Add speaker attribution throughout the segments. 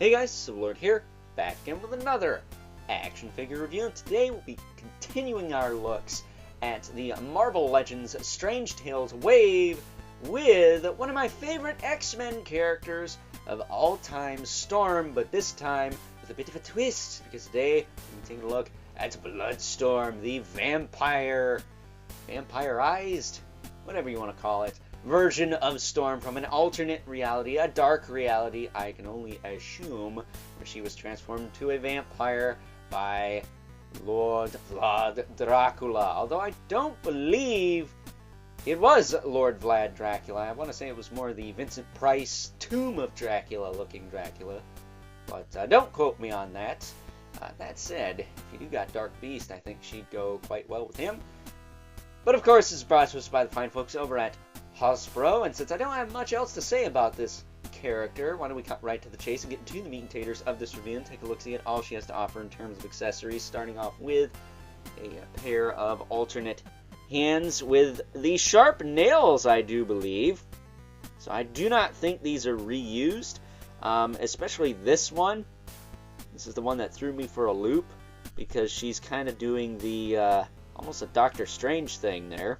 Speaker 1: Hey guys, Lord here, back again with another action figure review, and today we'll be continuing our looks at the Marvel Legends Strange Tales wave with one of my favorite X-Men characters of all time, Storm, but this time with a bit of a twist, because today we're taking a look at Bloodstorm, the vampirized, whatever you want to call it, version of Storm from an alternate reality, a dark reality, I can only assume, where she was transformed into a vampire by Lord Vlad Dracula. Although I don't believe it was Lord Vlad Dracula. I want to say it was more the Vincent Price Tomb of Dracula looking Dracula. But don't quote me on that. That said, if you do got Dark Beast, I think she'd go quite well with him. But of course, this is brought to us by the fine folks over at Hasbro, and since I don't have much else to say about this character, why don't we cut right to the chase and get into the meat and taters of this review and take a look-see at all she has to offer in terms of accessories, starting off with a pair of alternate hands with the sharp nails, I do believe. So I do not think these are reused, especially this one. This is the one that threw me for a loop, because she's kind of doing the almost a Doctor Strange thing there,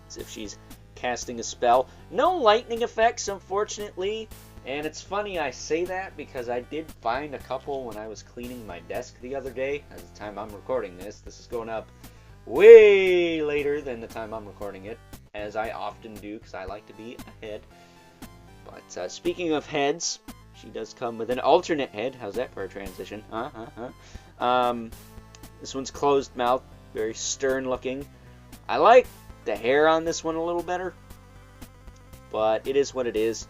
Speaker 1: as if she's casting a spell. No lightning effects, unfortunately, and it's funny I say that because I did find a couple when I was cleaning my desk the other day. At the time I'm recording this is going up way later than the time I'm recording it, as I often do because I like to be ahead. But speaking of heads, she does come with an alternate head. How's that for a transition? This one's closed mouth, very stern looking. I like the hair on this one a little better, but it is what it is.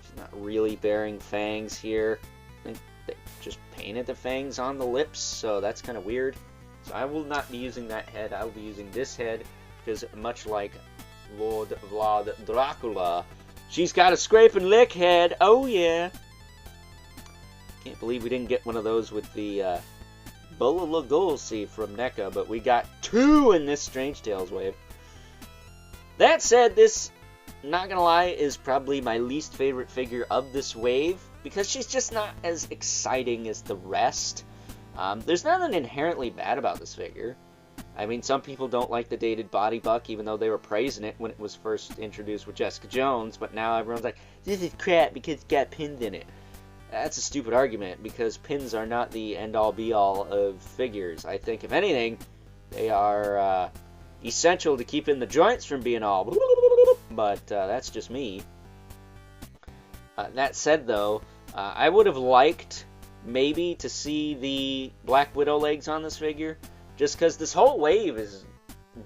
Speaker 1: She's not really bearing fangs here. I think they just painted the fangs on the lips, so that's kind of weird. So I will not be using that head. I will be using this head, because much like Lord Vlad Dracula, she's got a scrape and lick head. Oh yeah. Can't believe we didn't get one of those with the Bela Lugosi from NECA, but we got two in this Strange Tales wave. That said, this, not gonna lie, is probably my least favorite figure of this wave, because she's just not as exciting as the rest. There's nothing inherently bad about this figure. I mean, some people don't like the dated body buck, even though they were praising it when it was first introduced with Jessica Jones, but now everyone's like, this is crap because it's got pins in it. That's a stupid argument, because pins are not the end-all be-all of figures. I think, if anything, they are essential to keeping the joints from being all, but that's just me. That said, though, I would have liked maybe to see the Black Widow legs on this figure, just because this whole wave is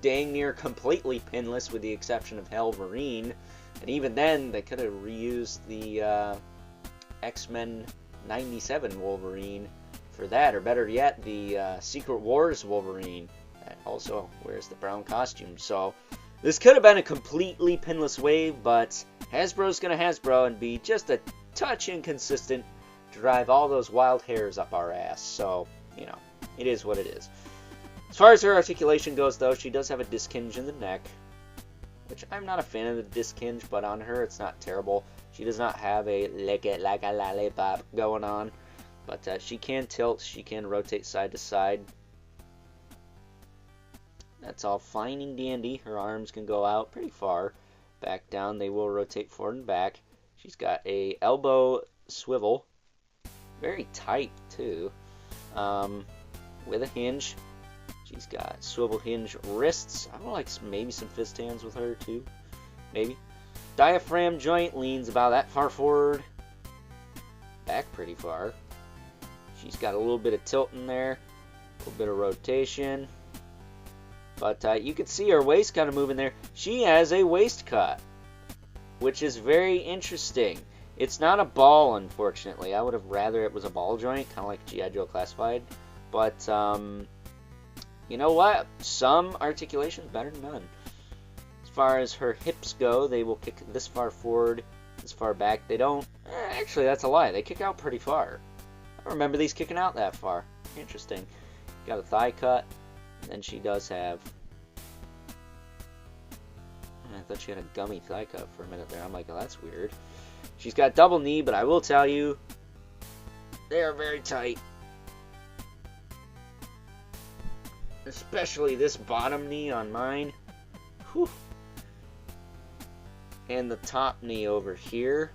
Speaker 1: dang near completely pinless with the exception of Wolverine, and even then they could have reused the X-Men 97 Wolverine for that, or better yet, the Secret Wars Wolverine that also wears the brown costume. So this could have been a completely pinless wave, but Hasbro's gonna Hasbro and be just a touch inconsistent to drive all those wild hairs up our ass. So, you know, it is what it is. As far as her articulation goes, though, she does have a disc hinge in the neck, which I'm not a fan of the disc hinge, but on her it's not terrible. She does not have a lick it like a lollipop going on, but she can tilt, she can rotate side to side. That's all fine and dandy. Her arms can go out pretty far. Back down, they will rotate forward and back. She's got a elbow swivel, very tight too, with a hinge. She's got swivel hinge wrists. I would like maybe some fist hands with her too, maybe. Diaphragm joint leans about that far forward, back pretty far. She's got a little bit of tilt in there, a little bit of rotation. But you can see her waist kind of moving there. She has a waist cut, which is very interesting. It's not a ball, unfortunately. I would have rather it was a ball joint, kind of like G.I. Joe Classified. But, you know what? Some articulation is better than none. As far as her hips go, they will kick this far forward, this far back. They don't... actually, that's a lie. They kick out pretty far. I don't remember these kicking out that far. Interesting. Got a thigh cut. And she does have... I thought she had a gummy thigh cut for a minute there. I'm like, oh, that's weird. She's got double knee, but I will tell you, They are very tight. Especially this bottom knee on mine. Whew. And the top knee over here.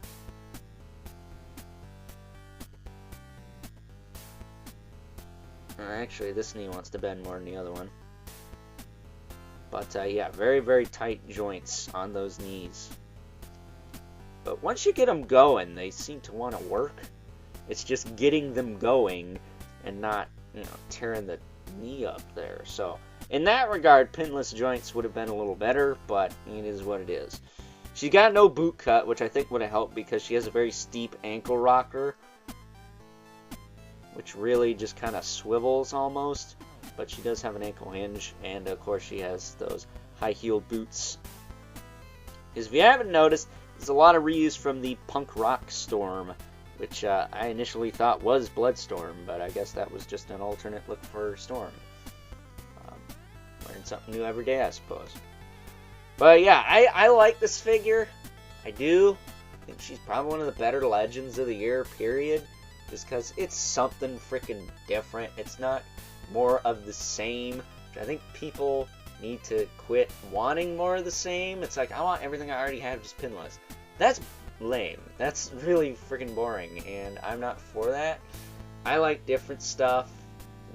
Speaker 1: Actually, this knee wants to bend more than the other one. But yeah, very, very tight joints on those knees. But once you get them going, they seem to want to work. It's just getting them going and not, tearing the knee up there. So in that regard, pinless joints would have been a little better, but it is what it is. She got no boot cut, which I think would have helped because she has a very steep ankle rocker, which really just kind of swivels almost. But she does have an ankle hinge, and of course she has those high-heeled boots. Because if you haven't noticed, there's a lot of reuse from the punk rock Storm, which I initially thought was Bloodstorm, but I guess that was just an alternate look for Storm. Learn something new every day, I suppose. But yeah, I like this figure. I do. I think she's probably one of the better Legends of the year, period. Just because it's something freaking different. It's not more of the same. Which I think people need to quit wanting more of the same. It's like, I want everything I already have just pinless. That's lame. That's really freaking boring, and I'm not for that. I like different stuff.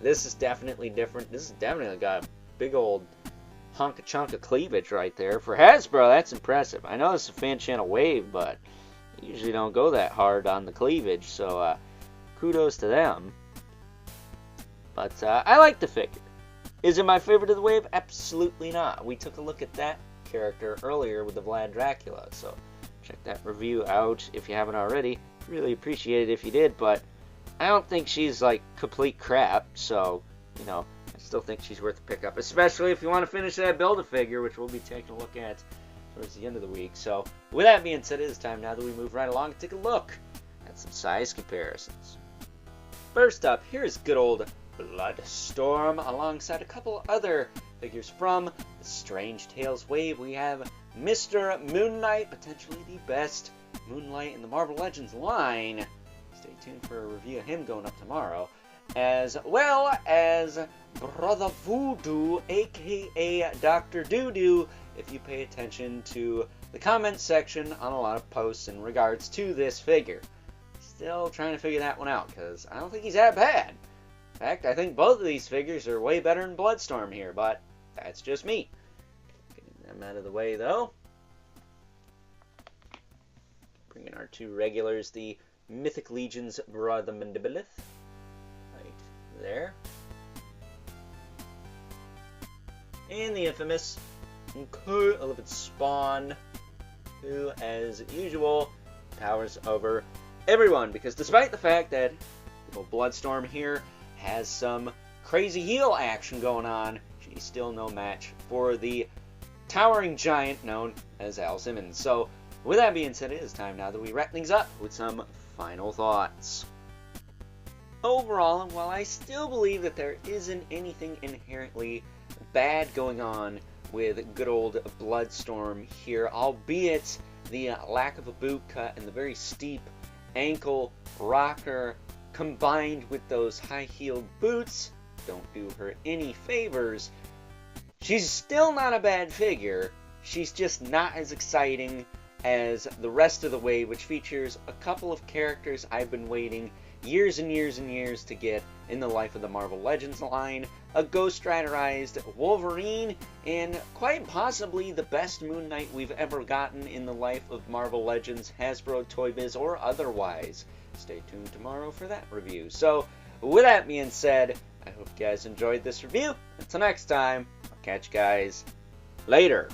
Speaker 1: This is definitely different. This has definitely got a big old chunk of cleavage right there. For Hasbro, that's impressive. I know it's a fan channel wave, but they usually don't go that hard on the cleavage, so kudos to them. But I like the figure. Is it my favorite of the wave? Absolutely not. We took a look at that character earlier with the Vlad Dracula, so check that review out if you haven't already. Really appreciate it if you did, but I don't think she's like complete crap, so, I still think she's worth a pickup, especially if you want to finish that Build-A-Figure, which we'll be taking a look at towards the end of the week. So, with that being said, it is time now that we move right along and take a look at some size comparisons. First up, here's good old Bloodstorm alongside a couple other figures from the Strange Tales wave. We have Mr. Moon Knight, potentially the best Moonlight in the Marvel Legends line. Stay tuned for a review of him going up tomorrow. As well as Brother Voodoo, aka Dr. Doodoo, if you pay attention to the comment section on a lot of posts in regards to this figure. Still trying to figure that one out, because I don't think he's that bad. In fact, I think both of these figures are way better than Bloodstorm here, but that's just me. Getting them out of the way, though. Bringing our two regulars, the Mythic Legion's Brother Mandibilith. Right there. And the infamous Elephant Spawn, who, as usual, towers over everyone, because despite the fact that Bloodstorm here has some crazy heel action going on, she's still no match for the towering giant known as Al Simmons. So, with that being said, it is time now that we wrap things up with some final thoughts. Overall, while I still believe that there isn't anything inherently bad going on with good old Bloodstorm here, albeit the lack of a boot cut and the very steep ankle rocker combined with those high-heeled boots don't do her any favors. She's still not a bad figure. She's just not as exciting as the rest of the wave, which features a couple of characters I've been waiting years and years and years to get in the life of the Marvel Legends line, a Ghost Riderized Wolverine, and quite possibly the best Moon Knight we've ever gotten in the life of Marvel Legends, Hasbro, Toy Biz, or otherwise. Stay tuned tomorrow for that review. So, with that being said, I hope you guys enjoyed this review. Until next time, I'll catch you guys later.